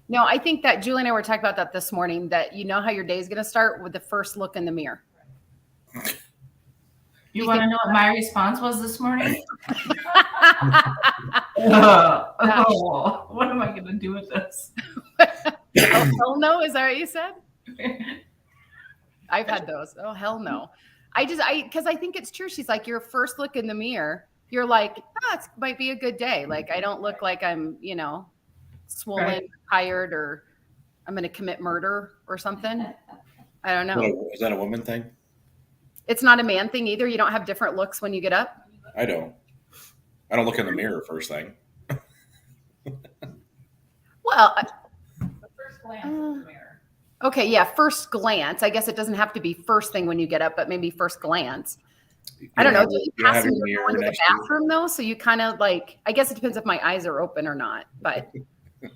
No, I think that Julie and I were talking about that this morning, that you know how your day is going to start with the first look in the mirror. You want to know what my response was this morning? What am I going to do with this? Oh, hell no. Is that what you said? I've had those. Oh, hell no. Because I think it's true. She's like, your first look in the mirror, you're like, it might be a good day. Like, I don't look like I'm, swollen, right, tired, or I'm going to commit murder or something. I don't know. Is that a woman thing? It's not a man thing either. You don't have different looks when you get up. I don't look in the mirror first thing. Well, the first glance in the mirror. Okay, yeah, first glance. I guess it doesn't have to be first thing when you get up, but maybe first glance. I don't know. Do you pass the mirror into the bathroom though? So you kind of like, I guess it depends if my eyes are open or not. But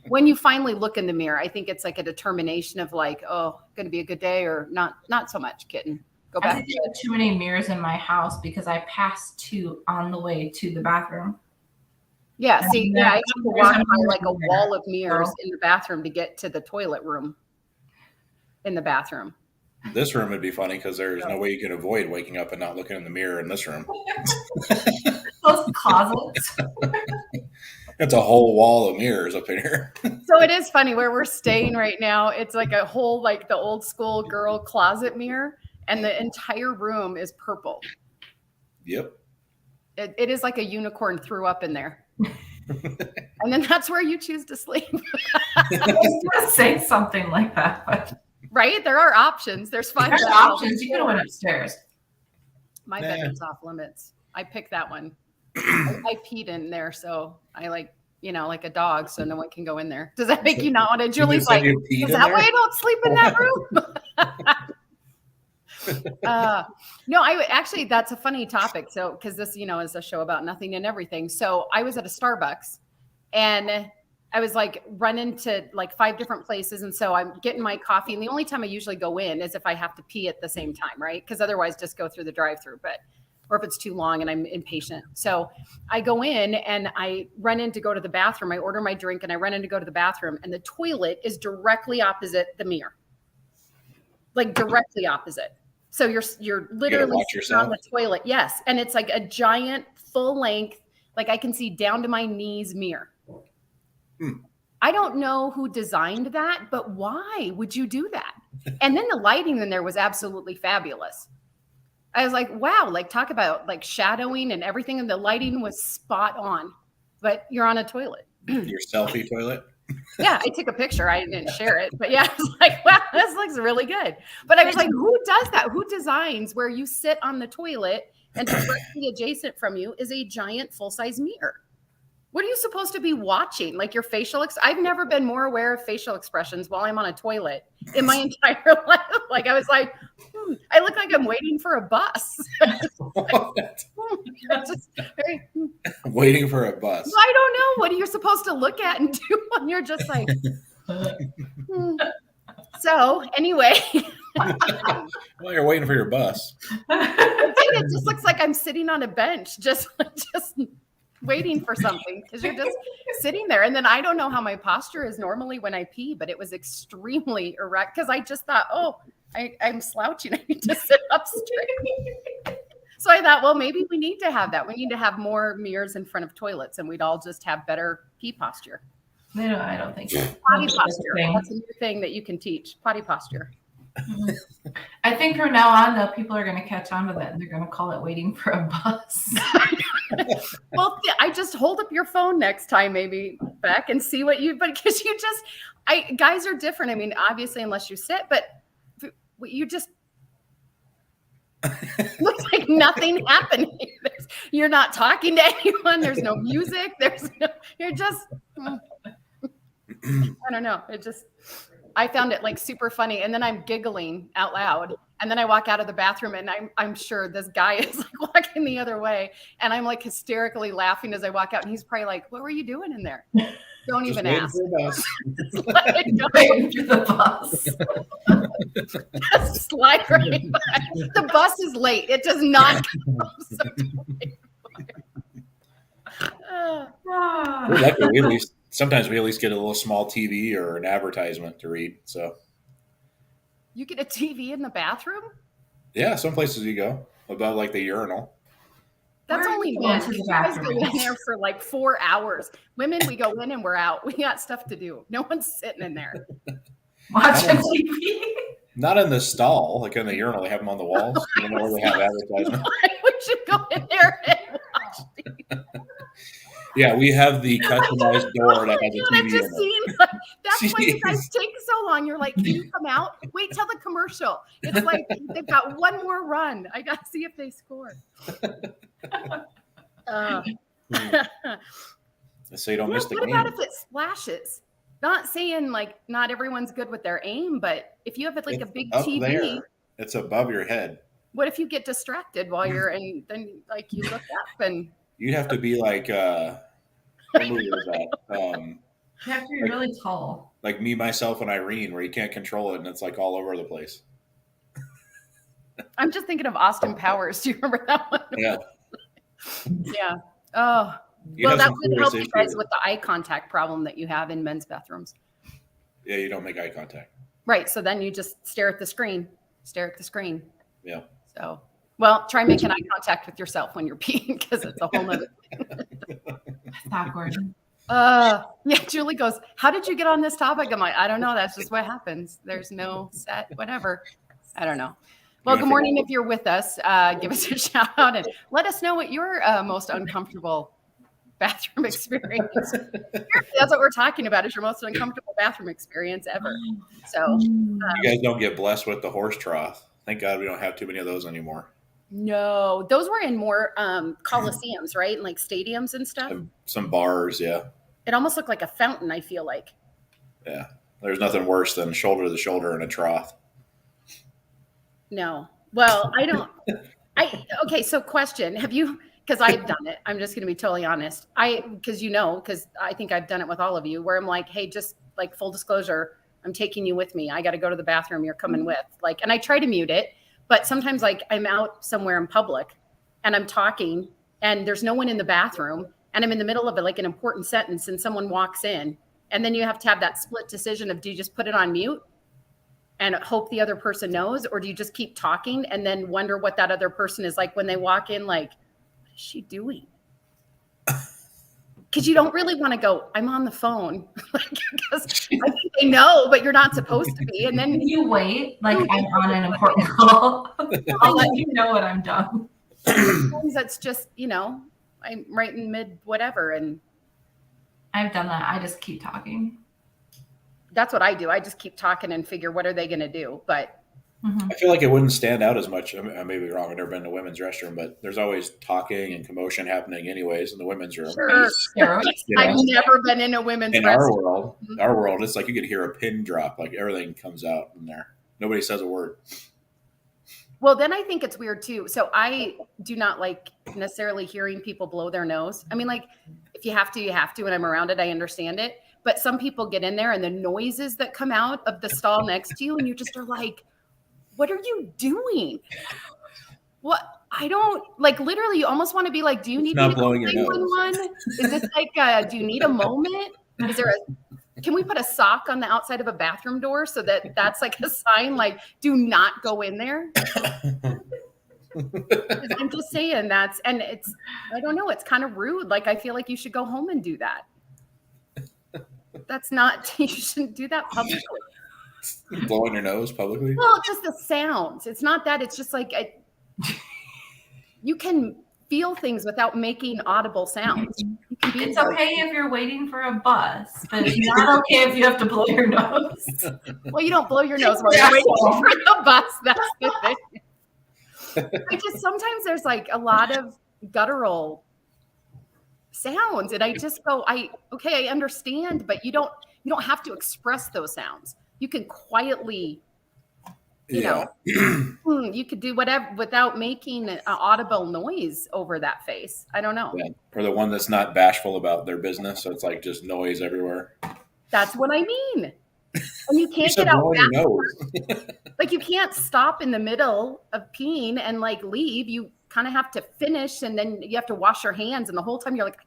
when you finally look in the mirror, I think it's like a determination of like, oh, going to be a good day, or not so much, kitten. Go back. I think there are too many mirrors in my house because I pass two on the way to the bathroom. Yeah, see, I have to walk by like a wall of mirrors in the bathroom to get to the toilet room. In the bathroom. This room would be funny because there's no way you can avoid waking up and not looking in the mirror in this room. Those closets. It's a whole wall of mirrors up in here. So it is funny where we're staying right now. It's like a whole, like the old school girl closet mirror, and the entire room is purple. Yep. It is like a unicorn threw up in there. And then that's where you choose to sleep. I was going to say something like that, but... Right? There are options. There's 5 options. You could have went upstairs. My bedroom's off limits. I picked that one. I peed in there, so I like a dog, so no one can go in there. Does that make you not want to? Julie's like, is that why I don't sleep in that room? No, actually, that's a funny topic. So, because this, is a show about nothing and everything. So I was at a Starbucks, and I was like running to like 5 different places. And so I'm getting my coffee. And the only time I usually go in is if I have to pee at the same time, right? Because otherwise just go through the drive-through, or if it's too long and I'm impatient. So I go in and I run in to go to the bathroom. I order my drink and I run in to go to the bathroom, and the toilet is directly opposite the mirror. Like directly opposite. So you're literally on the toilet. Yes. And it's like a giant full length, like I can see down to my knees mirror. I don't know who designed that, but why would you do that? And then the lighting in there was absolutely fabulous. I was like, wow, like talk about like shadowing and everything. And the lighting was spot on, but you're on a toilet. Your selfie toilet? Yeah, I took a picture. I didn't share it, but yeah, I was like, wow, this looks really good. But I was like, who does that? Who designs where you sit on the toilet and directly adjacent from you is a giant full-size mirror? What are you supposed to be watching? Like your facial I've never been more aware of facial expressions while I'm on a toilet in my entire life. Like I was like, I look like I'm waiting for a bus. Waiting for a bus. I don't know. What are you supposed to look at and do when you're just like, So anyway. Well, you're waiting for your bus. It just looks like I'm sitting on a bench, just waiting for something, because you're just sitting there. And then I don't know how my posture is normally when I pee, but it was extremely erect because I just thought, I'm slouching. I need to sit up straight. So I thought, well, maybe we need to have that. We need to have more mirrors in front of toilets, and we'd all just have better pee posture. No, I don't think so. Potty posture. That's a new thing that you can teach. Potty posture. I think from now on, though, people are going to catch on to that, and they're going to call it waiting for a bus. Well, I just hold up your phone next time, maybe, Beck, and see what because guys are different. I mean, obviously, unless you sit, but you just looks like nothing happening. You're not talking to anyone. There's no music. You're just, I don't know. I found it like super funny. And then I'm giggling out loud. And then I walk out of the bathroom, and I'm sure this guy is like walking the other way. And I'm like hysterically laughing as I walk out. And he's probably like, what were you doing in there? Don't even ask. Waiting for the bus. Just slide right by. The bus is late. It does not come. We're lucky. sometimes we at least get a little small TV or an advertisement to read. So You get a TV in the bathroom? yeah, some places you go above like the urinal. That's Where are only you men. going to the You guys go bathroom? in there for like 4 hours. Women, we go in and we're out. We got stuff to do. No one's sitting in there. Watching TV. Not in the stall, like in the urinal. They have them on the walls. You know where they have advertisements. We should go in there and watch TV. Yeah, we have the customized door that has a I've TV in just it. seen. That's why you Jeez. guys take so long. You're like, can you come out? Wait till the commercial. It's like they've got one more run. I got to see if they score. So you don't miss the What game. about if it splashes? Not saying like not everyone's good with their aim, but if you have like a It's big up TV, there. It's above your head. what if you get distracted while you're and then like you look up and You'd have to be like what movie was that? You have to be really tall. Like Me, Myself, and Irene, where you can't control it and it's like all over the place. I'm just thinking of Austin Powers. Do you remember that one? Yeah. Yeah. Oh, You well, have that some would help serious you guys issues. with the eye contact problem that you have in men's bathrooms. Yeah, you don't make eye contact. Right. So then you just stare at the screen. Stare at the screen. Yeah. So, well, try making eye contact with yourself when you're peeing because it's a whole nother. That's awkward. Yeah. Julie goes, "How did you get on this topic?" I'm like, "I don't know. That's just what happens. There's no set, whatever. I don't know." Well, good morning. If you're with us, give us a shout out and let us know what your most uncomfortable bathroom experience. That's what we're talking about. Is your most uncomfortable bathroom experience ever? So, You guys don't get blessed with the horse trough. Thank God we don't have too many of those anymore. no, those were in more coliseums, right? And like stadiums and stuff. Some bars, yeah. It almost looked like a fountain. I feel like. Yeah. There's nothing worse than shoulder to shoulder in a trough. No. Well, I don't. Okay. So, question: have you? Because I've done it. I'm just going to be totally honest. Because I think I've done it with all of you, where I'm like, hey, just like full disclosure, I'm taking you with me. I got to go to the bathroom. You're coming with. Like, and I try to mute it, but sometimes like I'm out somewhere in public, and I'm talking, and there's no one in the bathroom, and I'm in the middle of like an important sentence, and someone walks in, and then you have to have that split decision of do you just put it on mute and hope the other person knows, or do you just keep talking and then wonder what that other person is like when they walk in, like, what is she doing? Because you don't really want to go, I'm on the phone. Because I think they know, but you're not supposed to be. And then Can you wait? Like I'm on an important call. I'll let you know when I'm done. sometimes that's just, I'm right in mid whatever. And I've done that. I just keep talking. that's what I do. I just keep talking and figure what are they going to do. But I feel like it wouldn't stand out as much. I may be wrong. I've never been to women's restroom, but there's always talking and commotion happening anyways in the women's room. sure, Steroids. You know, I've never been in a women's in restroom. our world, it's like you could hear a pin drop. Like everything comes out in there. Nobody says a word. Well, then I think it's weird too. So I do not like necessarily hearing people blow their nose. I mean, like if you have to, you have to. And I'm around it, I understand it. But some people get in there and the noises that come out of the stall next to you, and you just are like, what are you doing? What? I don't like literally you almost want to be like, do you need not me to blowing your nose. 911? Is this like do you need a moment? Is there can we put a sock on the outside of a bathroom door so that that's like a sign like do not go in there? 'Cause I'm just saying and it's I don't know, it's kind of rude. Like I feel like you should go home and do that. That's not you shouldn't do that publicly. Blowing your nose publicly. Well, just the sounds. It's not that. It's just like you can feel things without making audible sounds. You can be It's okay if you're waiting for a bus, but it's not okay if you have to blow your nose. Well, you don't blow your nose while you're waiting for the bus. That's the thing. I just sometimes there's like a lot of guttural sounds, and I just go, I understand, but you don't have to express those sounds. You can quietly, you could do whatever without making an audible noise over that face. I don't know. Yeah. Or the one that's not bashful about their business, so it's like just noise everywhere. That's what I mean. And you You can't said get out blowing your fast. nose. Like you can't stop in the middle of peeing and like leave. You kind of have to finish, and then you have to wash your hands. And the whole time you're like, I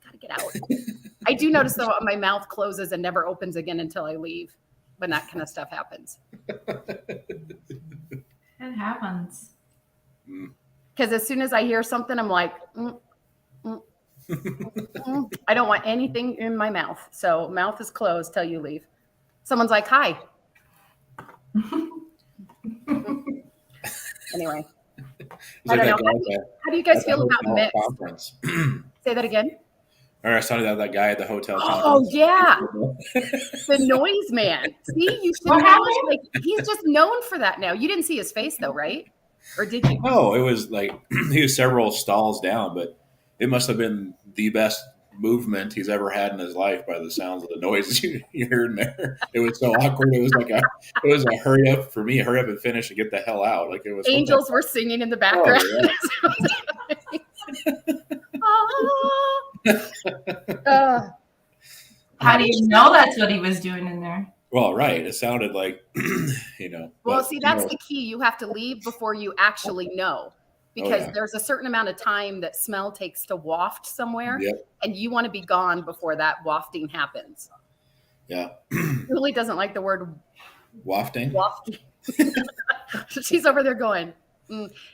gotta get out. I do notice though my mouth closes and never opens again until I leave when that kind of stuff happens. It happens. Because as soon as I hear something, I'm like, I don't want anything in my mouth. So mouth is closed till you leave. Someone's like, hi. Anyway. It's I like don't that know. guy How do you guys at the feel about hotel mix? conference. Say that again. Or I was talking about that guy at the hotel Oh, conference. yeah. The noise man. See, you should What know. happened? Like, he's just known for that now. You didn't see his face though, right? Or did you? No, it was like he was several stalls down, but it must have been the best movement he's ever had in his life by the sounds of the noises you heard in there. It was so awkward. It was a hurry up for me, hurry up and finish and get the hell out. Like it was Angels were singing in the background. Oh, How do you know that's what he was doing in there? Well, right. It sounded like, Well, but, see, that's the key. You have to leave before you actually know, because yeah. there's a certain amount of time that smell takes to waft somewhere, Yep. and you want to be gone before that wafting happens. Yeah. Julie doesn't like the word Wafting. wafting. She's over there going.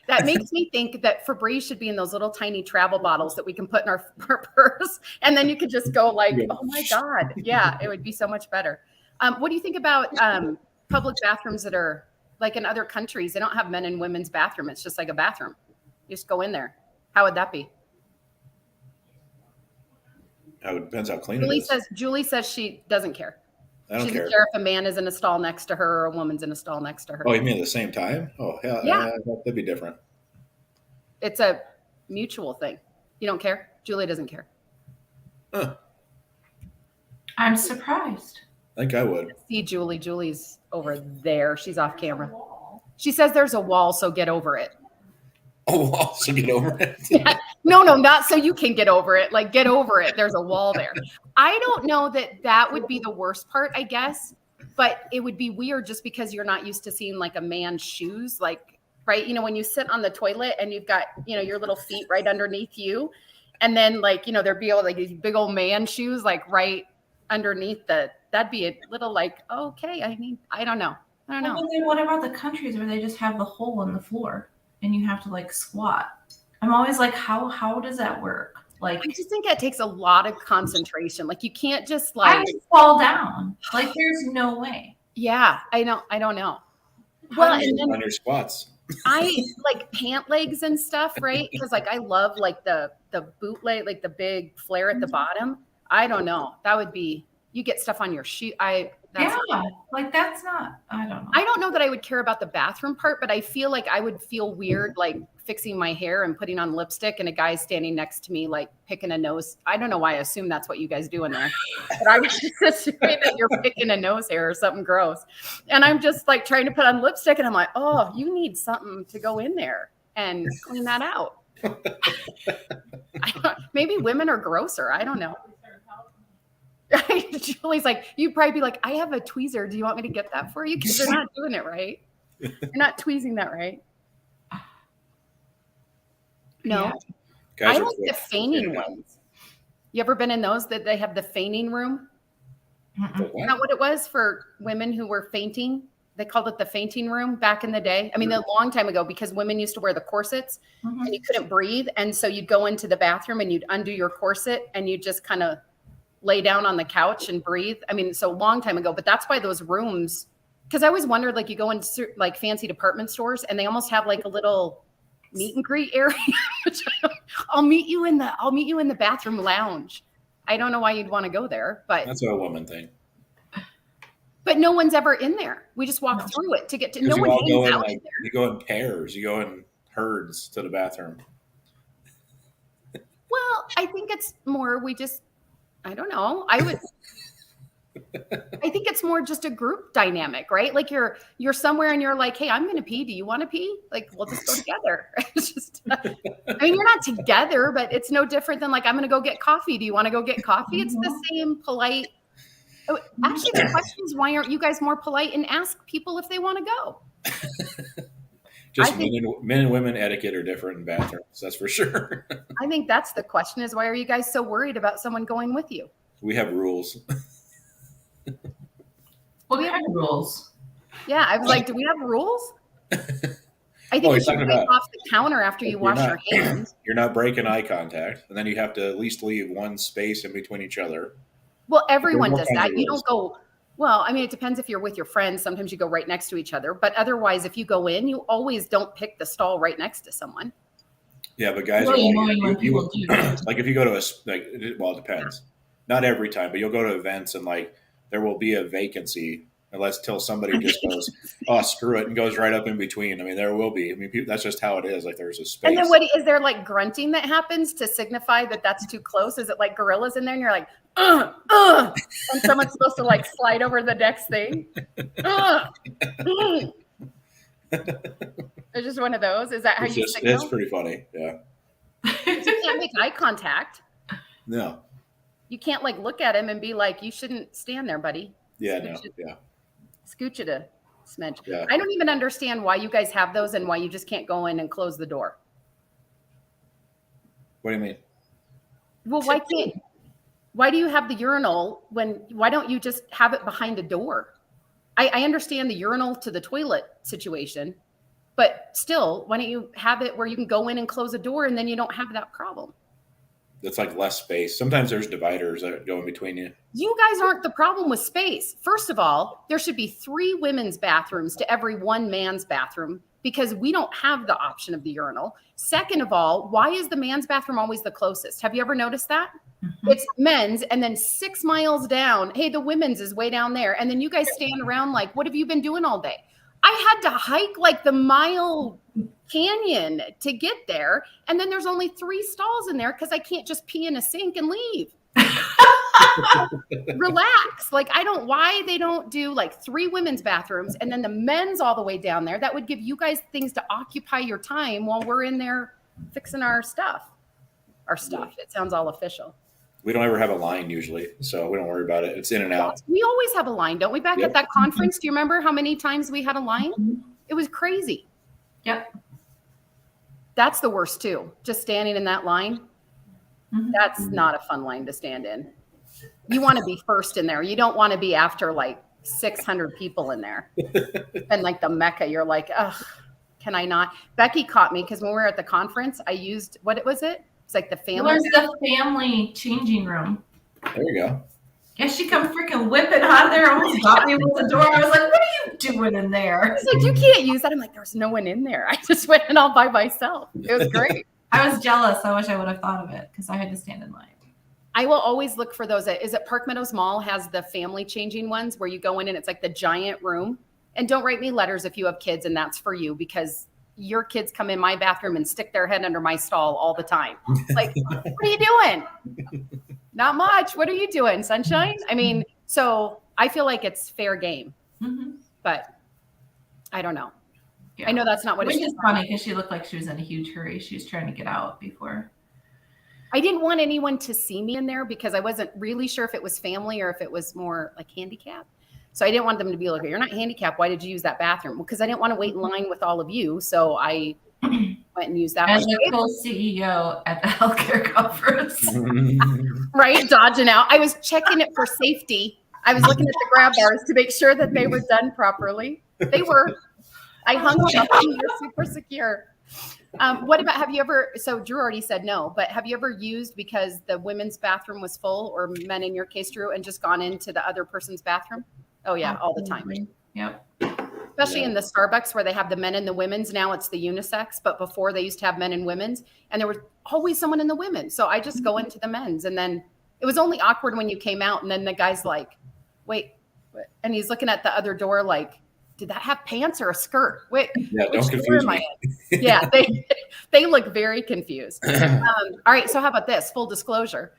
That makes me think that Febreze should be in those little tiny travel bottles that we can put in our purse, and then you could just go like, "Oh my god, yeah!" It would be so much better. What do you think about public bathrooms that are like in other countries? They don't have men and women's bathroom. It's just like a bathroom. You just go in there. How would that be? It depends how clean it is. Julie says she doesn't care. I don't She care. doesn't care if a man is in a stall next to her or a woman's in a stall next to her. Oh, you mean at the same time? Oh, hell, Yeah. that'd be different. It's a mutual thing. You don't care? Julie doesn't care. Huh. I'm surprised. I think I would. See Julie. Julie's over there. She's off camera. She says there's a wall, so get over it. Oh, I'll also get over it. No, not so you can get over it. Like, get over it. There's a wall there. I don't know that would be the worst part, I guess, but it would be weird just because you're not used to seeing like a man's shoes, like, right? You know, when you sit on the toilet and you've got, you know, your little feet right underneath you, and then like, you know, there'd be all like these big old man shoes, like right underneath that'd be a little like, okay, I mean, I don't know. Well, but then what about the countries where they just have the hole in the floor and you have to like squat? I'm always like, how does that work? Like, I just think it takes a lot of concentration. Like, you can't just like I would fall down. Like, there's no way. Yeah, I don't know. How Well, do you- and then On your squats. I like pant legs and stuff, right? Because like I love like the boot leg, like the big flare at the bottom. I don't know. That would be, you get stuff on your shoe. yeah, like that's not. I don't know. I don't know that I would care about the bathroom part, but I feel like I would feel weird like fixing my hair and putting on lipstick and a guy standing next to me like picking a nose. I don't know why I assume that's what you guys do in there, but I was just assuming that you're picking a nose hair or something gross. And I'm just like trying to put on lipstick and I'm like, oh, you need something to go in there and clean that out. Maybe women are grosser. I don't know. Julie's like, you'd probably be like, I have a tweezer. Do you want me to get that for you? Because they're not doing it right. You're not tweezing that right. No, Yeah. Guys I are like the quick. feigning ones. You ever been in those that they have the feigning room? Mm-mm. The Is what? that what it was for women who were fainting? They called it the fainting room back in the day. I mean, a long time ago, because women used to wear the corsets Mhm. and you couldn't breathe. And so you'd go into the bathroom and you'd undo your corset and you'd just kind of lay down on the couch and breathe. I mean, so long time ago, but that's why those rooms, because I always wondered, like you go into like fancy department stores and they almost have like a little meet and greet area. Which I'll meet you in the bathroom lounge. I don't know why you'd want to go there, but That's a woman thing. no one's ever in there. We just walk through it to get to. 'Cause No you one all go hangs in out like in there. you go in pairs. You go in herds to the bathroom. Well, I think it's more. I don't know. I think it's more just a group dynamic, right? Like you're somewhere and you're like, hey, I'm going to pee. Do you want to pee? Like, we'll just go together. It's just, I mean, you're not together, but it's no different than like, I'm going to go get coffee. Do you want to go get coffee? It's the same polite. Oh, actually, the question is, why aren't you guys more polite and ask people if they want to go? Just I think- men and women etiquette are different in bathrooms. That's for sure. I think that's the question is, why are you guys so worried about someone going with you? We have rules. What kind of rules? Yeah, I was like, do we have rules? I think Oh, you you're should talking wipe about- off the counter after you You're wash not- your hands. You're not breaking eye contact, and then you have to at least leave one space in between each other. Well, everyone more does kinds that. of You rules. don't go, well, I mean, it depends if you're with your friends. Sometimes you go right next to each other. But otherwise, if you go in, you always don't pick the stall right next to someone. Yeah, but guys, Really are annoying when like, people do that. like if you go to well, it depends. Not every time, but you'll go to events and like there will be a vacancy unless till somebody just goes, oh, screw it, and goes right up in between. I mean, there will be. I mean, that's just how it is. Like there's a space. And then what is there like grunting that happens to signify that that's too close? Is it like gorillas in there and you're like, and someone's supposed to like slide over the next thing? It's just one of those. Is that how you It's signal? pretty funny. Yeah. You can't make eye contact. No. You can't like look at him and be like, you shouldn't stand there, buddy. Yeah. No. Yeah. Scooch it a smidge. Yeah. I don't even understand why you guys have those and why you just can't go in and close the door. What do you mean? Well, why do you have the urinal why don't you just have it behind a door? I understand the urinal to the toilet situation, but still, why don't you have it where you can go in and close a door and then you don't have that problem? It's like less space. Sometimes there's dividers that go in between you. You guys aren't the problem with space. First of all, there should be 3 women's bathrooms to every 1 man's bathroom because we don't have the option of the urinal. Second of all, why is the man's bathroom always the closest? Have you ever noticed that? Mhm. It's men's, and then 6 miles down, hey, the women's is way down there. And then you guys stand around like, what have you been doing all day? I had to hike like the mile canyon to get there. And then there's only 3 stalls in there because I can't just pee in a sink and leave. Relax. Like, why they don't do like 3 women's bathrooms and then the men's all the way down there. That would give you guys things to occupy your time while we're in there fixing our stuff. It sounds all official. We don't ever have a line usually, so we don't worry about it. It's in and out. We always have a line, don't we? Back Yep. at that conference, do you remember how many times we had a line? Mhm. It was crazy. Yep. That's the worst too. Just standing in that line. Mhm. That's not a fun line to stand in. You want to be first in there. You don't want to be after like 600 people in there. And like the Mecca, you're like, ugh, can I not? Becky caught me because when we were at the conference, I used, what was it? It's like the It family. was the family changing room. There you go. Yeah, she come freaking whipping out of there, almost got me with the door. I was like, what are you doing in there? It's like, you can't use that. I'm like, there's no one in there. I just went in all by myself. It was great. I was jealous. I wish I would have thought of it because I had to stand in line. I will always look for those. Is it Park Meadows Mall has the family changing ones where you go in and it's like the giant room? And don't write me letters if you have kids and that's for you because your kids come in my bathroom and stick their head under my stall all the time. Like, what are you doing? Not much. What are you doing, sunshine? I mean, so I feel like it's fair game, Mm-hmm. but I don't know. Yeah. I know that's not what Which it is is. funny because she looked like she was in a huge hurry. She was trying to get out before. I didn't want anyone to see me in there because I wasn't really sure if it was family or if it was more like handicap. So I didn't want them to be like, you're not handicapped. Why did you use that bathroom? Because I didn't want to wait in line with all of you. So I went and used that As one. a co-CEO at the healthcare conference. Right? Dodging out. I was checking it for safety. I was looking at the grab bars to make sure that they were done properly. They were. I hung something. They're super secure. What about, have you ever, so Drew already said no, but have you ever used because the women's bathroom was full or men in your case, Drew, and just gone into the other person's bathroom? Oh yeah, all the time. Yep. Especially Yeah. in the Starbucks where they have the men and the women's. Now it's the unisex, but before they used to have men and women's and there was always someone in the women's. So I just go into the men's and then it was only awkward when you came out and then the guy's like, wait, what? And he's looking at the other door like, did that have pants or a skirt? Wait, Yeah, which don't door confuse am I me. in? Yeah, they look very confused. All right, so how about this? Full disclosure.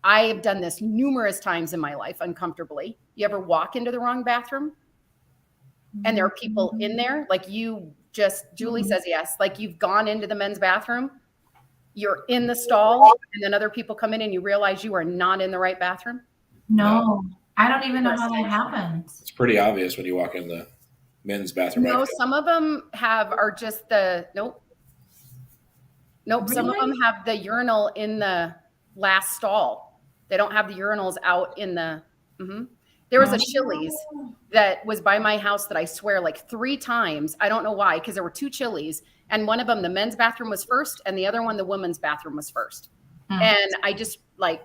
I have done this numerous times in my life uncomfortably. You ever walk into the wrong bathroom and there are people in there? Like you just, Julie says yes, like you've gone into the men's bathroom, you're in the stall, and then other people come in and you realize you are not in the right bathroom? No, I don't even know how that happens. It's pretty obvious when you walk in the men's bathroom. No, some of them are just the, nope. Some of Really? them have the urinal in the last stall. They don't have the urinals out in the. There was a Chili's that was by my house that I swear like 3 times. I don't know why, because there were 2 Chili's, and one of them, the men's bathroom was first, and the other one, the women's bathroom was first. And I just like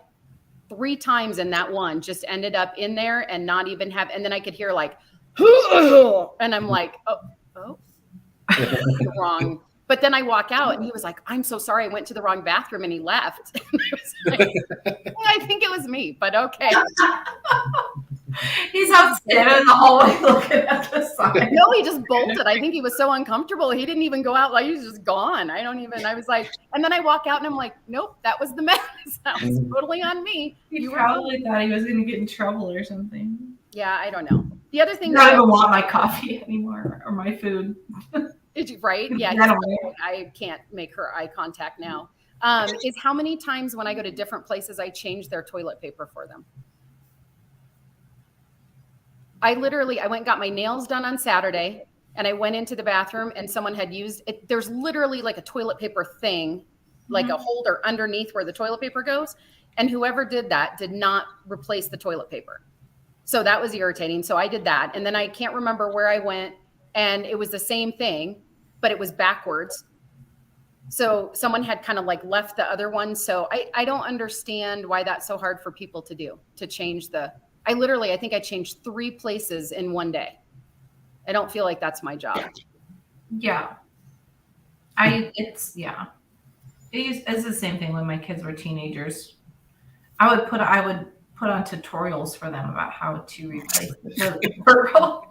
3 times in that one just ended up in there and not even have. And then I could hear like, and I'm like, oh, wrong. But then I walk out and he was like, I'm so sorry. I went to the wrong bathroom, and he left. And I was like, I think it was me, but okay. He's out standing in the hallway looking at the sign. No, he just bolted. I think he was so uncomfortable. He didn't even go out. Like, he was just gone. I was like, and then I walk out and I'm like, nope, that was the mess. That was totally on me. He probably thought he was going to get in trouble or something. Yeah, I don't know. The other thing. I don't even want my coffee anymore or my food. Did you, right? Yeah. I can't make her eye contact now. Is how many times when I go to different places, I change their toilet paper for them. I went and got my nails done on Saturday, and I went into the bathroom and someone had used it. There's literally like a toilet paper thing, like a holder underneath where the toilet paper goes. And whoever did that did not replace the toilet paper. So that was irritating. So I did that. And then I can't remember where I went, and it was the same thing, but it was backwards. So someone had kind of like left the other one. So I don't understand why that's so hard for people to do, to change I think I changed 3 places in one day. I don't feel like that's my job. Yeah. It's the same thing when my kids were teenagers. I would put on tutorials for them about how to replace the toilet paper roll.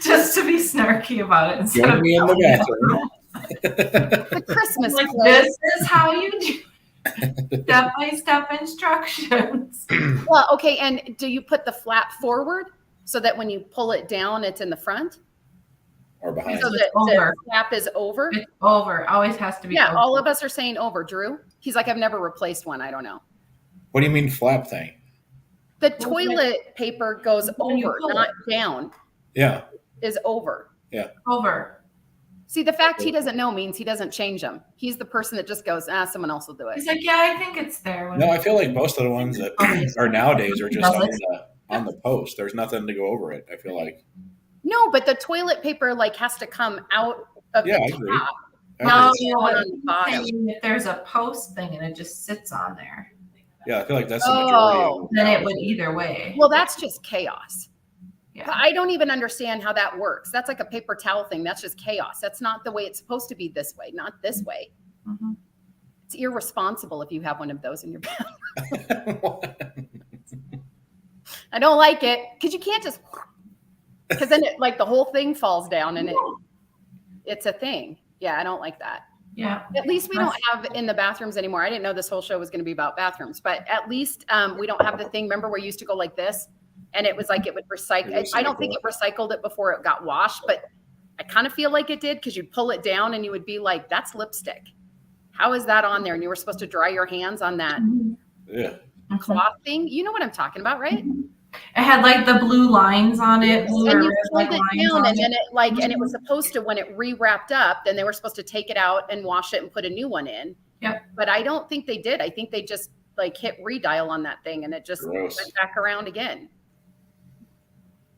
Just to be snarky about it instead Join of me in the bathroom. The Christmas like, play. this is how you do step-by-step instructions. Well, okay. And do you put the flap forward so that when you pull it down, it's in the front? Or behind. So that the flap is over? It's over. Always has to be over. All of us are saying over. Drew? He's like, I've never replaced one. I don't know. What do you mean flap thing? The toilet paper goes over, not down. Yeah. Is over. Yeah. Over. See, the fact he doesn't know means he doesn't change them. He's the person that just goes, someone else will do it. He's like, yeah, I think it's there. No, I feel like most of the ones that are nowadays are just on the post. There's nothing to go over it, I feel like. No, but the toilet paper like has to come out of the top. I agree. Not on the bottom. If there's a post thing and it just sits on there. Yeah, I feel like that's the majority of then it would either way. Well, that's just chaos. Yeah. I don't even understand how that works. That's like a paper towel thing. That's just chaos. That's not the way it's supposed to be this way, not this way. Mm-hmm. It's irresponsible if you have one of those in your bathroom. I don't like it because you can't just, because then it like the whole thing falls down and it's a thing. Yeah, I don't like that. Yeah. At least we don't have in the bathrooms anymore. I didn't know this whole show was going to be about bathrooms, but at least we don't have the thing. Remember where you used to go like this? And it was like it would recycle. I don't think it recycled it before it got washed, but I kind of feel like it did because you'd pull it down and you would be like, that's lipstick. How is that on there? And you were supposed to dry your hands on that cloth thing. You know what I'm talking about, right? It had like the blue lines on it. And you pulled it down and then it like, and it was supposed to, when it re-wrapped up, then they were supposed to take it out and wash it and put a new one in. Yep. But I don't think they did. I think they just like hit redial on that thing and it just went back around again.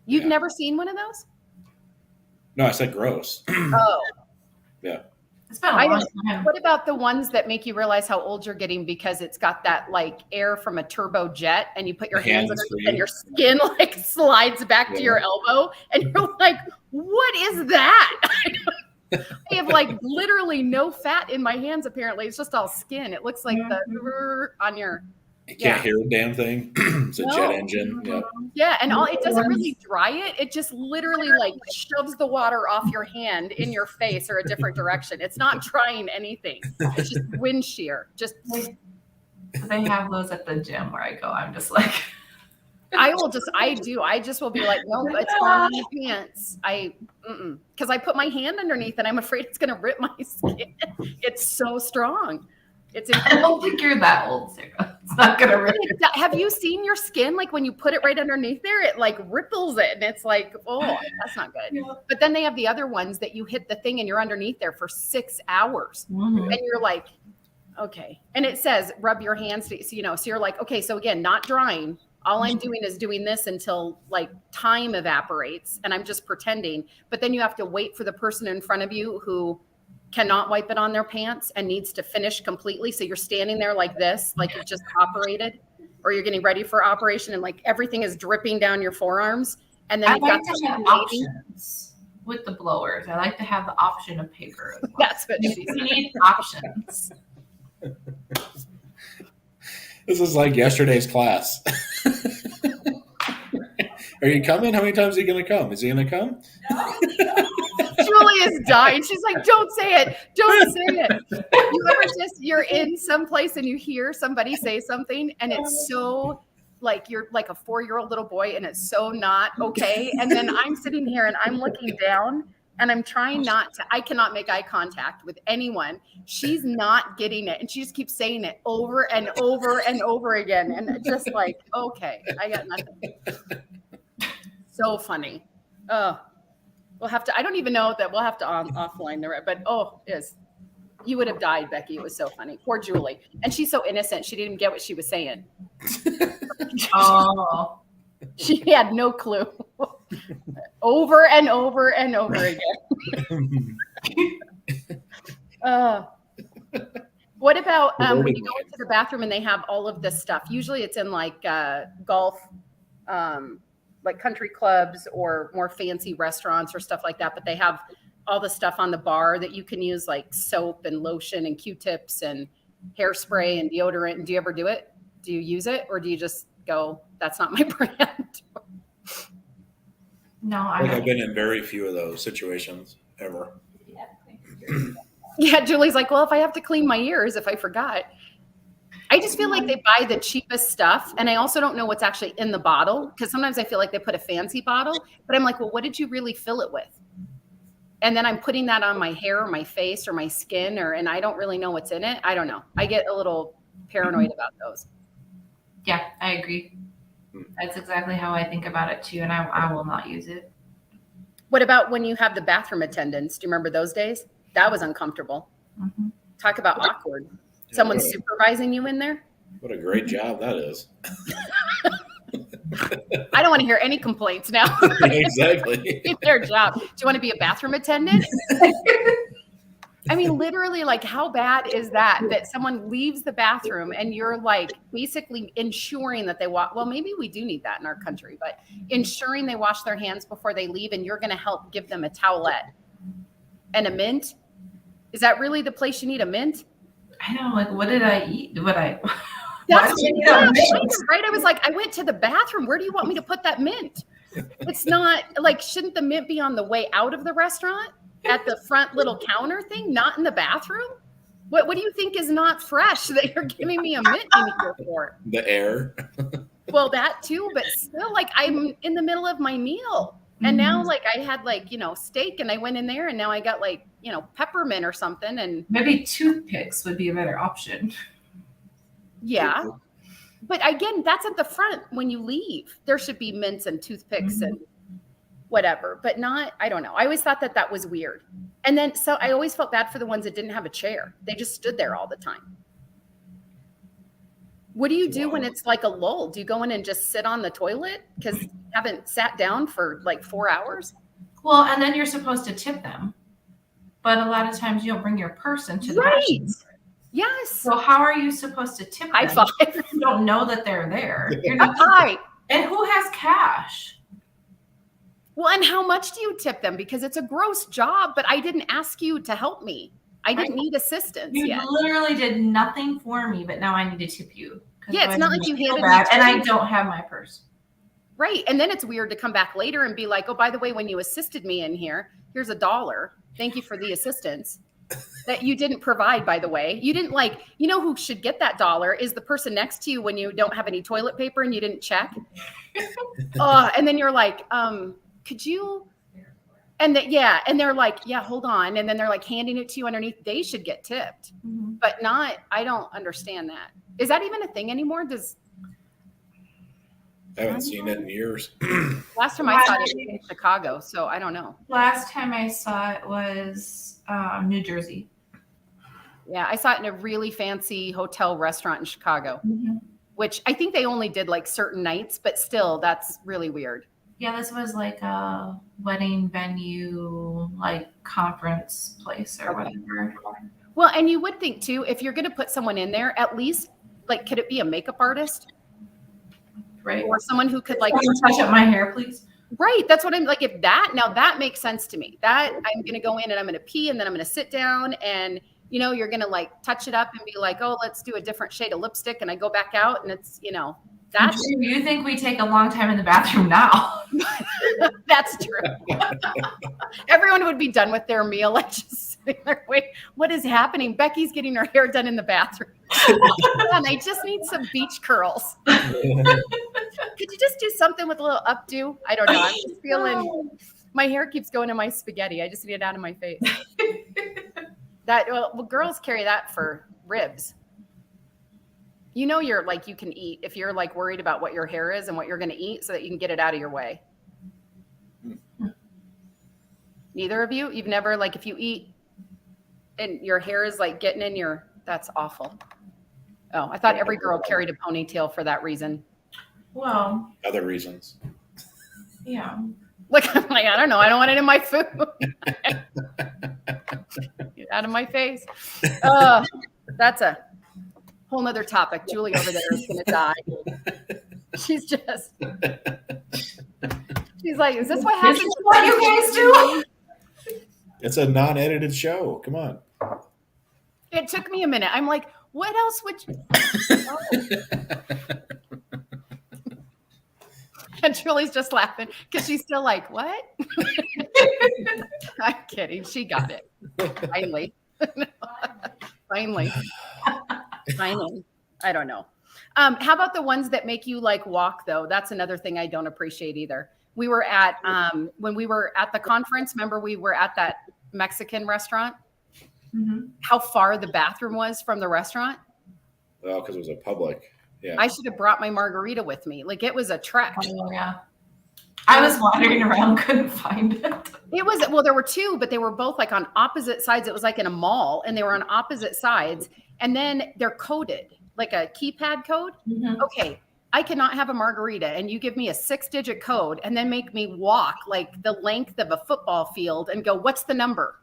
You've never seen one of those? No, I said gross. Oh. Yeah. It's been a long time. What about the ones that make you realize how old you're getting because it's got that like air from a turbo jet and you put your hands on it and your skin like slides back to your elbow and you're like, what is that? I have like literally no fat in my hands apparently. It's just all skin. It looks like the on your You can't hear a damn thing. It's a jet engine. Yep. Yeah, and all it doesn't really dry it. It just literally like shoves the water off your hand in your face or a different direction. It's not drying anything. It's just wind shear. Just they have those at the gym where I go. I'm just like I just will be like, no, it's on my pants. Because I put my hand underneath and I'm afraid it's gonna rip my skin. It's so strong. I don't think you're that old, Sarah. It's not gonna rip. Have you seen your skin? Like when you put it right underneath there, it like ripples it, and it's like, oh, that's not good. Yeah. But then they have the other ones that you hit the thing and you're underneath there for 6 hours, and you're like, Okay. And it says rub your hands. So, so you're like, okay, so again, not drying. All I'm doing is doing this until like time evaporates and I'm just pretending. But then you have to wait for the person in front of you who cannot wipe it on their pants and needs to finish completely. So you're standing there like this, like you've just operated or you're getting ready for operation and like everything is dripping down your forearms. And then I you've like got to have the lady. options with the blowers. I like to have the option of paper as well. That's what she We said. need options. This is like yesterday's class. Are you coming? How many times are you going to come? Is he going to come? Julie is dying. She's like, don't say it. Don't say it. You ever you're in someplace and you hear somebody say something and it's so like you're like a 4-year-old little boy and it's so not okay. And then I'm sitting here and I'm looking down and I'm trying I cannot make eye contact with anyone. She's not getting it. And she just keeps saying it over and over and over again. And just like, okay, I got nothing. So funny. Oh. We'll have to, I don't even know that we'll have to offline the rest, but you would have died, Becky. It was so funny. Poor Julie. And she's so innocent. She didn't even get what she was saying. Oh. She had no clue. Over and over and over again. What about when you go into the bathroom and they have all of this stuff? Usually it's in like golf, like country clubs or more fancy restaurants or stuff like that. But they have all the stuff on the bar that you can use, like soap and lotion and Q-tips and hairspray and deodorant. And do you ever do it? Do you use it? Or do you just go, that's not my brand? No, I've been in very few of those situations ever. Yeah, Julie's like, well, if I have to clean my ears, if I forgot. I just feel like they buy the cheapest stuff. And I also don't know what's actually in the bottle because sometimes I feel like they put a fancy bottle, but I'm like, well, what did you really fill it with? And then I'm putting that on my hair or my face or my skin and I don't really know what's in it. I don't know. I get a little paranoid about those. Yeah, I agree. That's exactly how I think about it too. And I will not use it. What about when you have the bathroom attendants? Do you remember those days? That was uncomfortable. Mm-hmm. Talk about awkward. Someone's supervising you in there. What a great job that is. I don't want to hear any complaints now. Exactly. It's their job. Do you want to be a bathroom attendant? I mean, literally, like, how bad is that someone leaves the bathroom and you're like basically ensuring that they wash? Well, maybe we do need that in our country, but ensuring they wash their hands before they leave and you're going to help give them a towelette and a mint. Is that really the place you need a mint? I know, like, what did I eat? That's right. I was like, I went to the bathroom. Where do you want me to put that mint? It's not like, shouldn't the mint be on the way out of the restaurant at the front little counter thing, not in the bathroom? What do you think is not fresh that you're giving me a mint in here for? The air. Well, that too, but still, like, I'm in the middle of my meal. And now, like, I had, like, steak and I went in there and now I got, like, peppermint or something. And maybe toothpicks would be a better option. Yeah. But again, that's at the front when you leave. There should be mints and toothpicks and whatever, but not, I don't know. I always thought that was weird. And then, so I always felt bad for the ones that didn't have a chair. They just stood there all the time. What do you do when it's like a lull? Do you go in and just sit on the toilet because you haven't sat down for like 4 hours? Well, and then you're supposed to tip them. But a lot of times you don't bring your purse into the Right. Yes. So how are you supposed to tip them? High five. You don't know that they're there. You're High not, five. and who has cash? Well, and how much do you tip them? Because it's a gross job, but I didn't ask you to help me. I didn't need assistance You yet. literally did nothing for me, but now I need to tip you. Yeah, it's not like you handed me and I change. don't have my purse. Right. And then it's weird to come back later and be like, oh, by the way, when you assisted me in here, here's $1. Thank you for the assistance that you didn't provide, by the way. You didn't who should get that $1 is the person next to you when you don't have any toilet paper and you didn't check. And then you're like, could you? And and they're like, yeah, hold on. And then they're like handing it to you underneath. They should get tipped, but not, I don't understand that. Is that even a thing anymore? I haven't seen it in years. Last time I saw it in Chicago, so I don't know. Last time I saw it was New Jersey. Yeah, I saw it in a really fancy hotel restaurant in Chicago, Mhm. which I think they only did like certain nights, but still, that's really weird. Yeah, this was like a wedding venue, like conference place or Okay. whatever. Well, and you would think too, if you're going to put someone in there, at least like, could it be a makeup artist Right. or someone who could like, Can you touch up my hair, please? right? That's what I'm like. If that, now that makes sense to me. That I'm going to go in and I'm going to pee and then I'm going to sit down and you're going to like touch it up and be like, oh, let's do a different shade of lipstick, and I go back out and it's that's You think we take a long time in the bathroom now? that's true. Everyone would be done with their meal, like just sitting there. Wait, what is happening? Becky's getting her hair done in the bathroom. And I just need some beach curls. Could you just do something with a little updo? I don't know. I'm just feeling my hair keeps going in my spaghetti. I just need it out of my face. Well, girls carry that for ribs. You're like, you can eat if you're like worried about what your hair is and what you're going to eat so that you can get it out of your way. Neither of you? You've never, like, if you eat and your hair is like getting in that's awful. Oh, I thought every girl carried a ponytail for that reason. Well, Other reasons. yeah. Like, I'm like, I don't know. I don't want it in my food. Get out of my face. That's a whole nother topic. Julie over there is going to die. She's like, is this what happens? This is what you guys do? It's a non-edited show. Come on. It took me a minute. I'm like, what else would you? And Julie's just laughing because she's still like, what? I'm kidding. She got it. Finally. Finally. I don't know. How about the ones that make you like walk though? That's another thing I don't appreciate either. We were at, when we were at the conference, remember we were at that Mexican restaurant, how far the bathroom was from the restaurant? Well, because it was a public. Yeah. I should have brought my margarita with me. Like it was a trek. Oh, yeah. I was wandering around, couldn't find it. It was, well, there were two, but they were both like on opposite sides. It was like in a mall and they were on opposite sides. And then they're coded, like a keypad code. Okay, I cannot have a margarita and you give me a 6-digit code and then make me walk like the length of a football field and go, what's the number?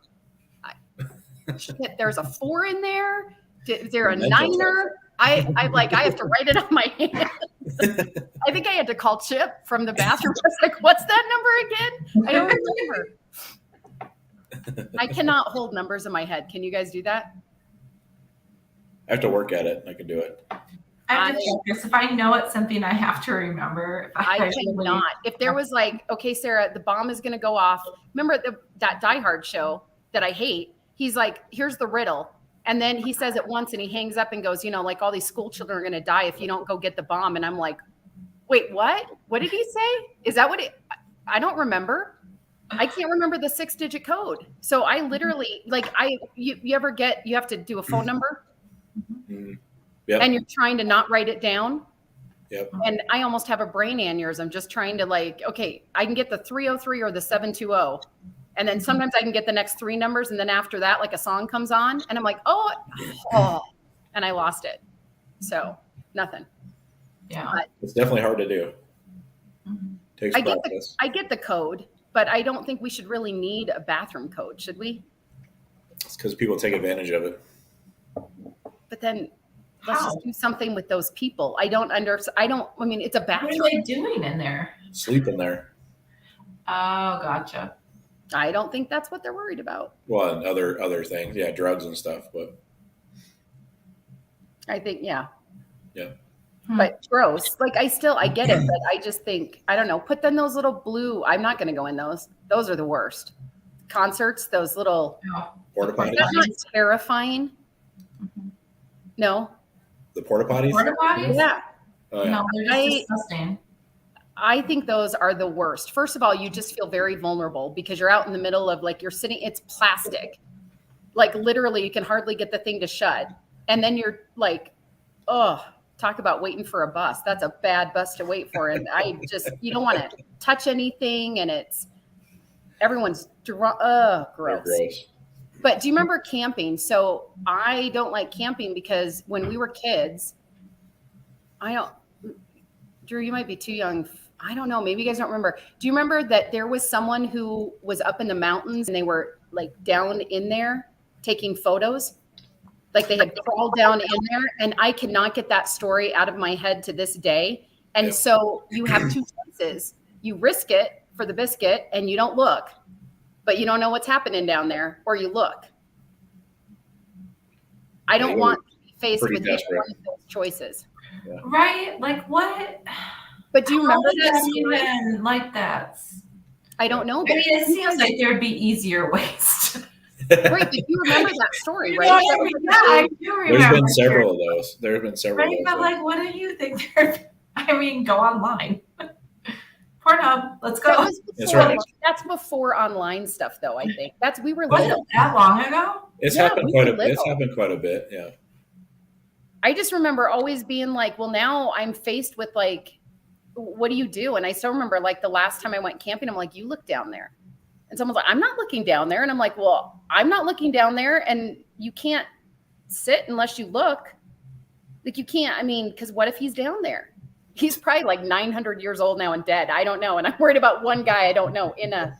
Shit, there's a 4 in there. Is there a 9er? I have to write it on my hand. I think I had to call Chip from the bathroom. I was like, what's that number again? I don't remember. I cannot hold numbers in my head. Can you guys do that? I have to work at it. I can do it. I have to focus. If I know it's something I have to remember. I cannot. If there was like, okay, Sarah, the bomb is going to go off. Remember that Die Hard show that I hate? He's like, here's the riddle. And then he says it once and he hangs up and goes, like all these school children are going to die if you don't go get the bomb. And I'm like, wait, what? What did he say? Is that what I don't remember. I can't remember the 6-digit code. So I literally you ever you have to do a phone number Yep. and you're trying to not write it down. Yep. And I almost have a brain aneurysm just trying to okay, I can get the 303 or the 720. And then sometimes I can get the next 3 numbers. And then after that, like a song comes on and I'm like, oh, and I lost it. So nothing. Yeah. But It's definitely hard to do. Takes practice. I get the code, but I don't think we should really need a bathroom code, should we? It's because people take advantage of it. But then let's just do something with those people. I mean, it's a bathroom. What are they doing in there? Sleep in there. Oh, gotcha. I don't think that's what they're worried about. Well, and other things. Yeah, drugs and stuff. But I think, yeah. Yeah. But gross. Like I get it, but I just think, I don't know, put them those little blue, I'm not going to go in those. Those are the worst. Concerts, those little. Porta potties. That's not terrifying. No. The porta potties. Porta potties? Yeah. Oh, yeah. No, they're just disgusting. I think those are the worst. First of all, you just feel very vulnerable because you're out in the middle of you're sitting, it's plastic. Like literally you can hardly get the thing to shut. And then you're like, oh, talk about waiting for a bus. That's a bad bus to wait for. And you don't want to touch anything. And everyone's gross. Gross. But do you remember camping? So I don't like camping because when we were kids, I don't, Drew, you might be too young. I don't know. Maybe you guys don't remember. Do you remember that there was someone who was up in the mountains and they were like down in there taking photos? Like they had crawled down in there, and I cannot get that story out of my head to this day. And Yeah. so you have two choices. You risk it for the biscuit and you don't look, but you don't know what's happening down there, or you look. I don't you're want to be faced pretty with either desperate. one of those choices. Right? Like what? But do you remember How that is story? even like that? I don't know. I But mean, it seems like there'd be easier ways. right, but you remember that story, right? Yeah, I do remember. There's been several of those. There's been several Right, of but those. like, what do you think? I mean, go online. Pornhub, let's go. That was That's before, right. That's before online stuff, though. I think we were Was little. it that long ago? It's Yeah, happened we quite were a bit. It's little. happened quite a bit. Yeah. I just remember always being like, well, now I'm faced with like, what do you do? And I still remember like the last time I went camping, I'm like, you look down there. And someone's like, I'm not looking down there. And I'm like, well, I'm not looking down there. And you can't sit unless you look. Like you can't, I mean, because what if he's down there? He's probably like 900 years old now and dead. I don't know. And I'm worried about one guy I don't know in a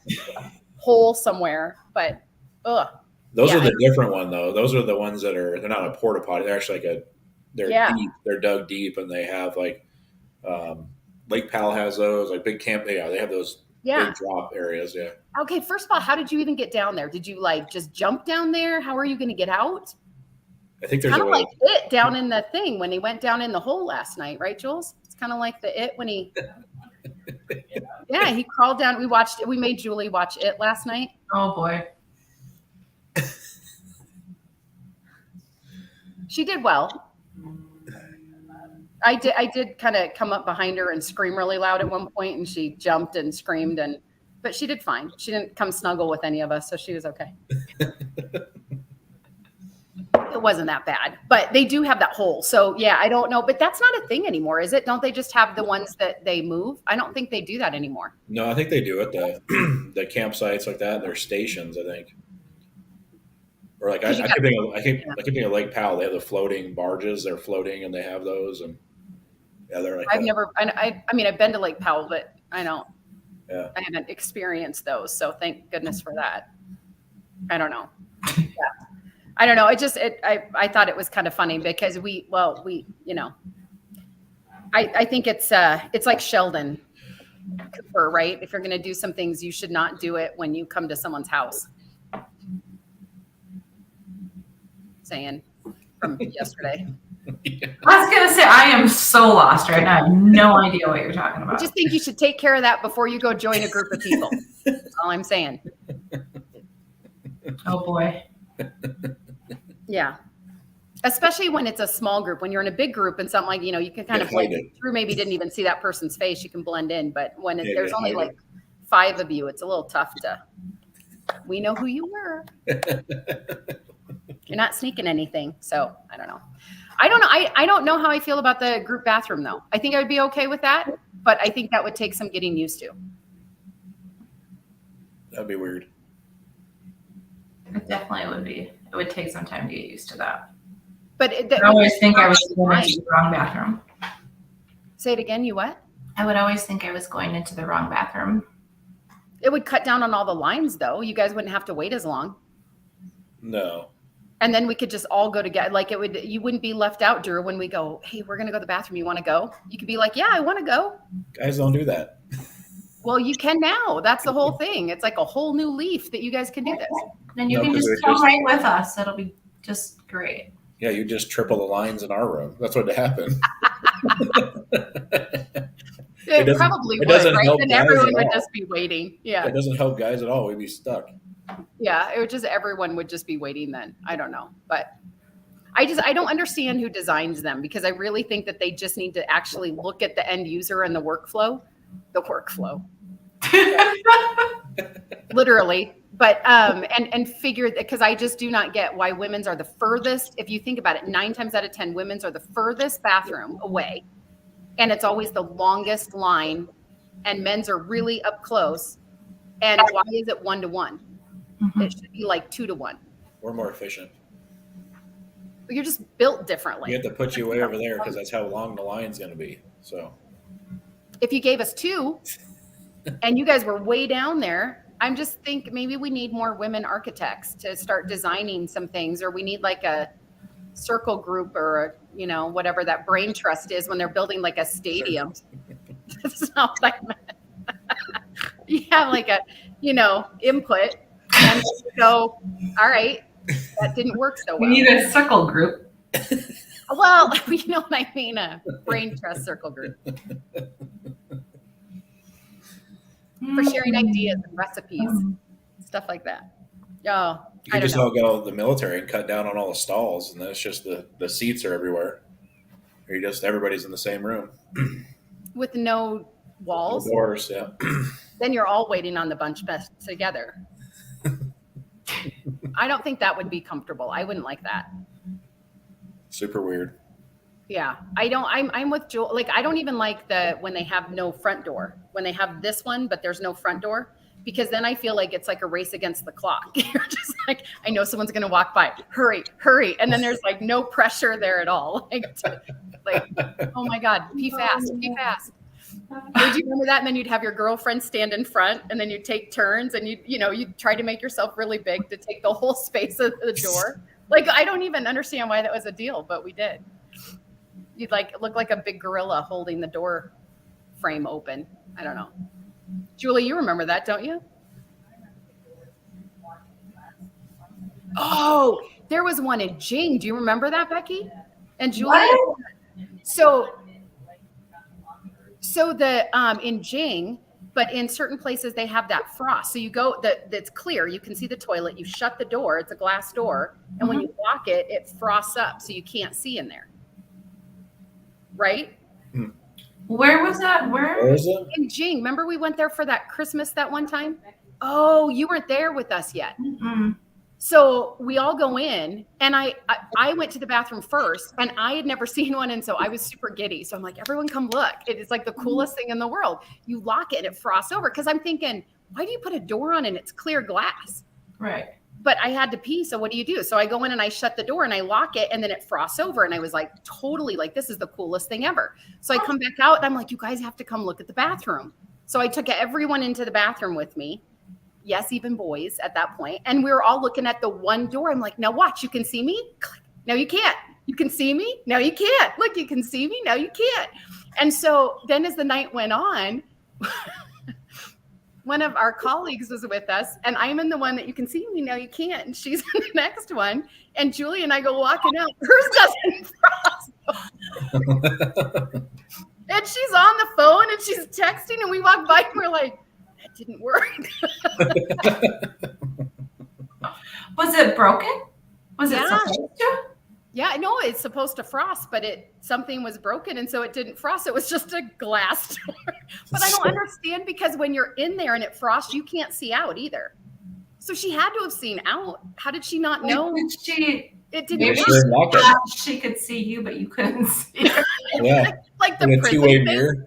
hole somewhere. But, ugh. Those Yeah, are the different one though. Those are the ones that are, they're not a porta potty. They're actually like they're Yeah. deep. They're dug deep, and they have like Lake Powell has those, like big camp. Yeah, they have those Yeah. big drop areas. Yeah. Okay, first of all, how did you even get down there? Did you like just jump down there? How are you going to get out? I think there's Kind a of way. like it down in the thing when he went down in the hole last night, right, Jules? It's kind of like the it when he, yeah, he crawled down. We watched it. We made Julie watch it last night. Oh boy. She did well. I did kind of come up behind her and scream really loud at one point, and she jumped and screamed, but she did fine. She didn't come snuggle with any of us, so she was okay. It wasn't that bad, but they do have that hole. So yeah, I don't know, but that's not a thing anymore, is it? Don't they just have the ones that they move? I don't think they do that anymore. No, I think they do it. The campsites like that. They're stations, I think. Or like I 'Cause you keep got- thinking, I keep thinking of Lake Powell. They have the floating barges. They're floating, and they have those, and yeah, they're like. I've never, I mean, I've been to Lake Powell, but I Yeah. haven't experienced those. So thank goodness for that. I don't know. Yeah. I don't know. I thought it was kind of funny because I think it's like Sheldon Cooper, right? If you're going to do some things, you should not do it when you come to someone's house. Saying from yesterday. I was gonna say I am so lost right now. I have no idea what you're talking I about. just think you should take care of that before you go join a group of people. That's all I'm saying. Oh boy. Yeah. Especially when it's a small group. When you're in a big group and something like, you can kind of hide blend. it. Drew maybe didn't even see that person's face. You can blend in. But when Yeah, there's yeah, only hide like 5 of you, it's a little tough to. We know who you were. You're not sneaking anything. So I don't know. I don't know how I feel about the group bathroom though. I think I would be okay with that, but I think that would take some getting used to. That'd be weird. It definitely would be. It would take some time to get used to that. But I always think I was going into the wrong bathroom. Say it again. You what? I would always think I was going into the wrong bathroom. It would cut down on all the lines though. You guys wouldn't have to wait as long. No. And then we could just all go together. Like you wouldn't be left out, Drew, when we go, hey, we're going to go to the bathroom. You want to go? You could be like, yeah, I want to go. Guys don't do that. Well, you can now. That's the whole thing. It's like a whole new leaf that you guys can do this. Then you No, can 'cause just it come just- right with us. It'll be just great. Yeah, you just triple the lines in our room. That's what happened. It doesn't- probably it would, doesn't right? help Then guys everyone at would all. just be waiting. Yeah. It doesn't help guys at all. We'd be stuck. Yeah. It would just, everyone would just be waiting then. I don't know. But I don't understand who designs them because I really think that they just need to actually look at the end user and the workflow. Literally. But and figure that, because I just do not get why women's are the furthest. If you think about it, 9 times out of 10, women's are the furthest bathroom away, and it's always the longest line, and men's are really up close. And why is it 1-to-1? Mhm. It should be like 2-to-1. We're more efficient. You're just built We differently. have to put you way over there because that's how long the line's going to be. So If you gave us 2 and you guys were way down there, I'm just think maybe we need more women architects to start designing some things, or we need like a circle group or whatever that brain trust is when they're building like a stadium. That's not what I meant. You have like a input and go, all right, that didn't work so We well. need a circle group. Well, you know what I mean, a brain trust circle group for sharing ideas and recipes, stuff like that. Oh, you can just all go to the military and cut down on all the stalls, and then it's just the seats are everywhere. Or you just everybody's in the same room. With no walls. No doors, yeah. Then you're all waiting on the bunch best together. I don't think that would be comfortable. I wouldn't like that. Super weird. Yeah, I don't. I'm with Joel. Like, I don't even like when they have no front door. When they have this one, but there's no front door, because then I feel like it's like a race against the clock. You're just like, I know someone's gonna walk by. Hurry, hurry, and then there's like no pressure there at all. Like, oh my God, be fast, be fast. Would you remember that? And then you'd have your girlfriend stand in front, and then you'd take turns, and you'd try to make yourself really big to take the whole space of the door. Like, I don't even understand why that was a deal, but we did. You'd like look like a big gorilla holding the door frame open. I don't know. Julie, you remember that, don't you? Oh, there was one in Jing. Do you remember that, Becky? And Julie? What? So the in Jing, but in certain places they have that frost. So you go that's clear. You can see the toilet. You shut the door. It's a glass door, and when you lock it, it frosts up, so you can't see in there. Right? Where was that? Where? Where is it? In Jing. Remember we went there for that Christmas that one time? Oh, you weren't there with us yet. Mm-mm. So we all go in, and I went to the bathroom first, and I had never seen one, and so I was super giddy. So I'm like, everyone come look. It's like the coolest thing in the world. You lock it, and it frosts over, because I'm thinking, why do you put a door on and it's clear glass? Right. But I had to pee, so what do you do? So I go in and I shut the door and I lock it, and then it frosts over, and I was like, totally, like, this is the coolest thing ever. So I come back out, and I'm like, you guys have to come look at the bathroom. So I took everyone into the bathroom with me. Yes, even boys at that point. And we were all looking at the one door. I'm like, now watch, you can see me? Click. No, you can't. You can see me? No, you can't. Look, you can see me? No, you can't. And so then as the night went on, one of our colleagues was with us, and I'm in the one that you can see me, now you can't. And she's in the next one. And Julie and I go walking out. Hers doesn't frost. And she's on the phone and she's texting, and we walk by and we're like, that didn't work. Was it broken? Was it Yeah. supposed to? Yeah, no, it's supposed to frost, but something was broken, and so it didn't frost. It was just a glass door. But I don't understand, because when you're in there and it frosts, you can't see out either. So she had to have seen out. How did she not know? She It didn't maybe work. Sure, lock it. she could see you, but you couldn't see her. Yeah. Like the In a prison two-way thing. mirror.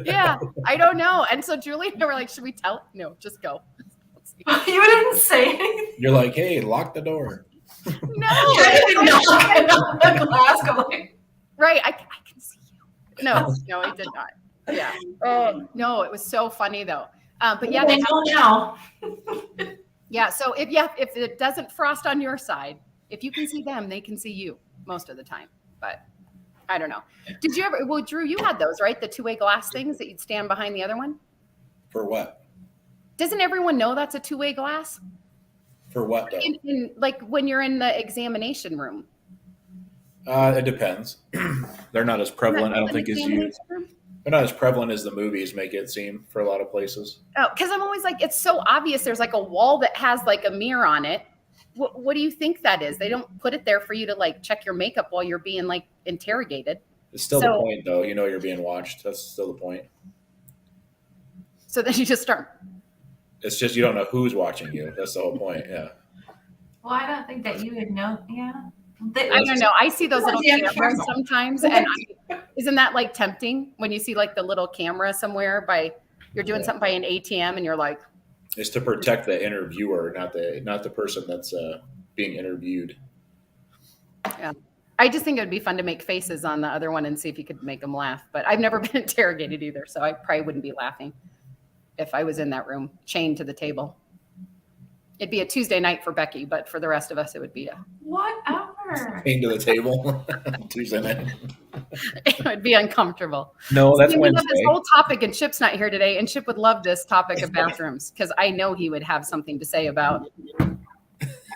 Yeah, I don't know. And so Julie and I were like, should we tell? No, just go. You didn't say anything. You're like, hey, lock the door. No. I didn't know the glass. I'm like, Right. I can see you. No, it did not. Yeah. Oh, no, it was so funny though. But yeah, they know now. yeah. So if it doesn't frost on your side, if you can see them, they can see you most of the time. But I don't know. Did you ever? Well, Drew, you had those, right? The two-way glass things that you'd stand behind the other one. For what? Doesn't everyone know that's a two-way glass? For what though? Like when you're in the examination room. It depends. They're not as prevalent, I don't think, as you. Examination room? They're not as prevalent as the movies make it seem for a lot of places. Oh, because I'm always like, it's so obvious. There's like a wall that has like a mirror on it. What do you think that is? They don't put it there for you to like check your makeup while you're being like interrogated. It's still the point, though. You know you're being watched. That's still the point. So then you just start. It's just you don't know who's watching you. That's the whole point. Yeah. Well, I don't think that you would know. Yeah. I don't know. I see those little Yeah, cameras camera. sometimes, and isn't that like tempting when you see like the little camera somewhere you're doing something by an ATM and you're like, It's to protect the interviewer, not the person that's being interviewed. I just think it would be fun to make faces on the other one and see if you could make them laugh. But I've never been interrogated either, so I probably wouldn't be laughing if I was in that room, chained to the table. It'd be a Tuesday night for Becky, but for the rest of us, it would be Whatever. Came to the table Tuesday night. it would be uncomfortable. No, that's We have Wednesday. this whole topic, and Chip's not here today, and Chip would love this topic of bathrooms because I know he would have something to say about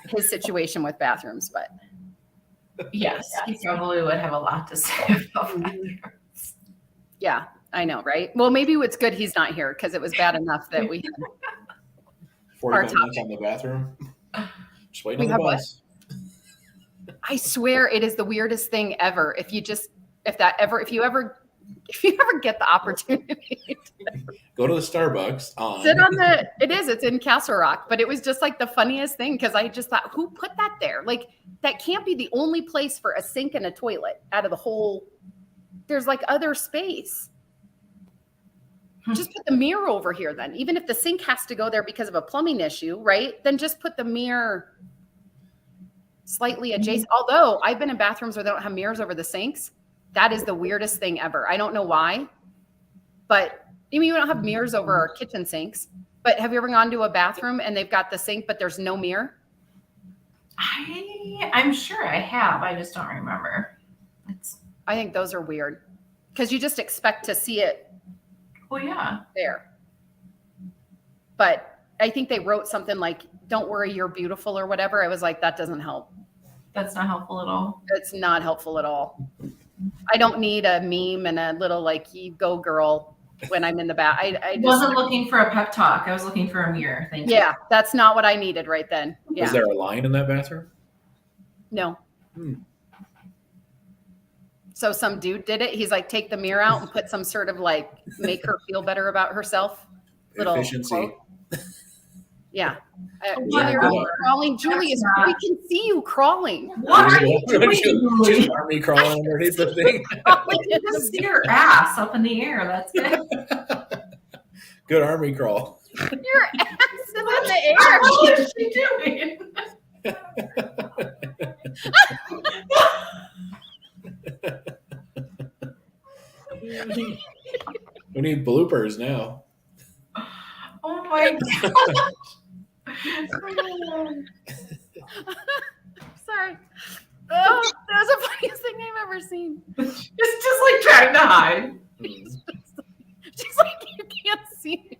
his situation with bathrooms. But Yes, he probably would have a lot to say about that. yeah, I know, right? Well, maybe it's good he's not here because it was bad enough that we 45 minutes on the bathroom. Just waiting We on have the what? bus. I swear it is the weirdest thing ever. If you ever get the opportunity, Go to the Starbucks on. sit on it's in Castle Rock, but it was just like the funniest thing because I just thought, who put that there? Like that can't be the only place for a sink and a toilet out of the whole. There's like other space. Just put the mirror over here then. Even if the sink has to go there because of a plumbing issue, right? Then just put the mirror slightly adjacent. Although I've been in bathrooms where they don't have mirrors over the sinks. That is the weirdest thing ever. I don't know why, but I mean, we don't have mirrors over our kitchen sinks. But have you ever gone to a bathroom and they've got the sink, but there's no mirror? I'm sure I have. I just don't remember. I think those are weird because you just expect to see it Well, yeah. there. But I think they wrote something like, don't worry, you're beautiful or whatever. I was like, that doesn't help. That's not helpful at all. It's not helpful at all. I don't need a meme and a little like, you go girl when I'm in the bath. I just Wasn't looking for a pep talk. I was looking for a mirror. Thank you. yeah, that's not what I needed right then. Yeah. Was there a line in that bathroom? No. Hmm. So some dude did it. He's like, take the mirror out and put some sort of like, make her feel better about herself. Little Efficiency. quote. Yeah. What? Julie, are you crawling? Julius, not- we can see you crawling. What are you doing, Just Julie? army crawling underneath the thing. You just see your ass up in the air. That's it. Good army crawl. Your ass is in the air. What is she doing? We need bloopers now. Oh my god. Sorry. Oh, that was the funniest thing I've ever seen. It's just like trying to hide. She's like, you can't see me.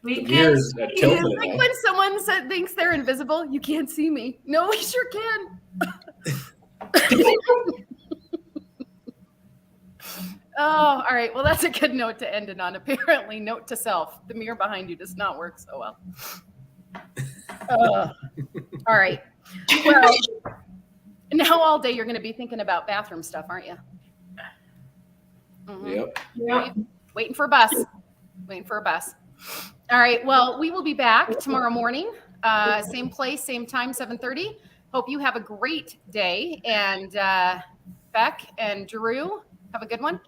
We The can't mirror's see tilted you. Like enough. when someone thinks they're invisible, you can't see me. No, we sure can. Oh, all right. Well, that's a good note to end it on. Apparently, note to self: the mirror behind you does not work so well. All right. Well, now all day you're going to be thinking about bathroom stuff, aren't you? Mhm. Yep. Yeah. Waiting for a bus. Waiting for a bus. All right. Well, we will be back tomorrow morning. Same place, same time, 7:30. Hope you have a great day. And Beck and Drew, have a good one.